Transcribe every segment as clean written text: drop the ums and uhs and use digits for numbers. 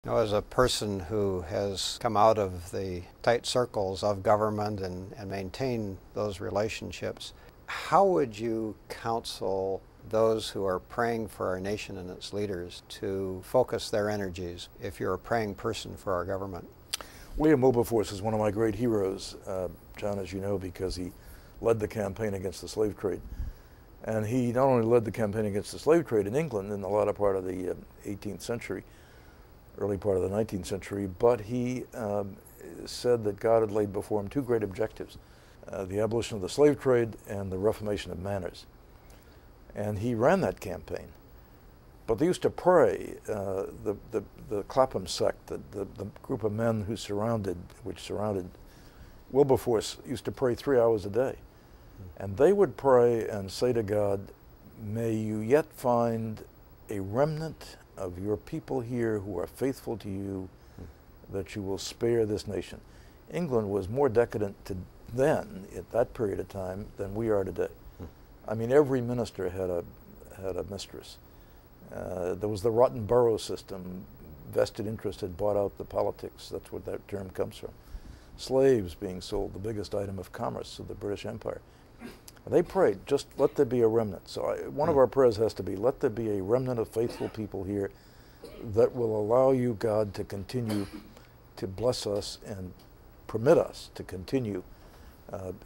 Now, as a person who has come out of the tight circles of government and maintained those relationships, how would you counsel those who are praying for our nation and its leaders to focus their energies if you're a praying person for our government? William Wilberforce is one of my great heroes, John, as you know, because he led the campaign against the slave trade. And he not only led the campaign against the slave trade in England in the latter part of the 18th century, early part of the 19th century, but he said that God had laid before him two great objectives, the abolition of the slave trade and the reformation of manners. And he ran that campaign. But they used to pray, the Clapham sect, the group of men which surrounded Wilberforce used to pray 3 hours a day. And they would pray and say to God, may you yet find a remnant of your people here who are faithful to you, that you will spare this nation. England was more decadent then, at that period of time, than we are today. I mean, every minister had a mistress. There was the rotten borough system. Vested interest had bought out the politics. That's where that term comes from. Slaves being sold, the biggest item of commerce of the British Empire. They prayed, just let there be a remnant. So one of our prayers has to be, let there be a remnant of faithful people here that will allow you, God, to continue to bless us and permit us to continue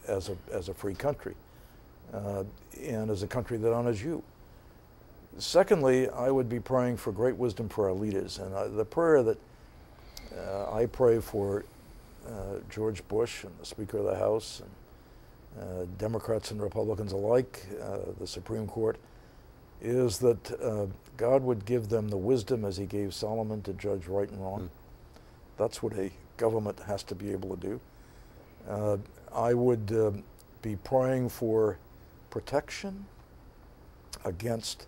as a free country and as a country that honors you. Secondly, I would be praying for great wisdom for our leaders. And the prayer that I pray for George Bush and the Speaker of the House and Democrats and Republicans alike, the Supreme Court, is that God would give them the wisdom as he gave Solomon to judge right and wrong. That's what a government has to be able to do. I would be praying for protection against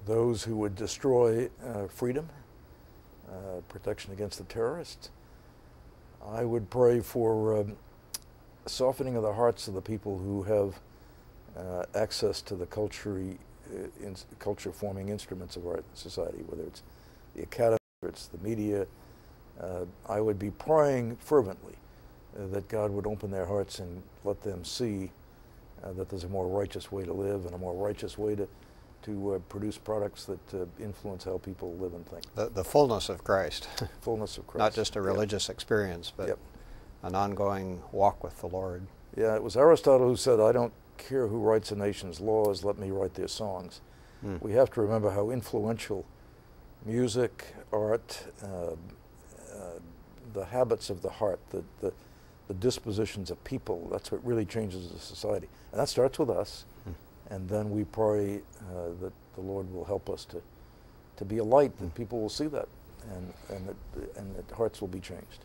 those who would destroy freedom, protection against the terrorists. I would pray for softening of the hearts of the people who have access to the culture-forming instruments of our society, whether it's the academy or it's the media. I would be praying fervently that God would open their hearts and let them see that there's a more righteous way to live and a more righteous way to produce products that influence how people live and think. The fullness of Christ. Fullness of Christ. Not just a religious experience, but an ongoing walk with the Lord. Yeah, it was Aristotle who said, I don't care who writes a nation's laws, let me write their songs. We have to remember how influential music, art, the habits of the heart, the dispositions of people, that's what really changes a society. And that starts with us. And then we pray that the Lord will help us to be a light, that people will see that, and that hearts will be changed.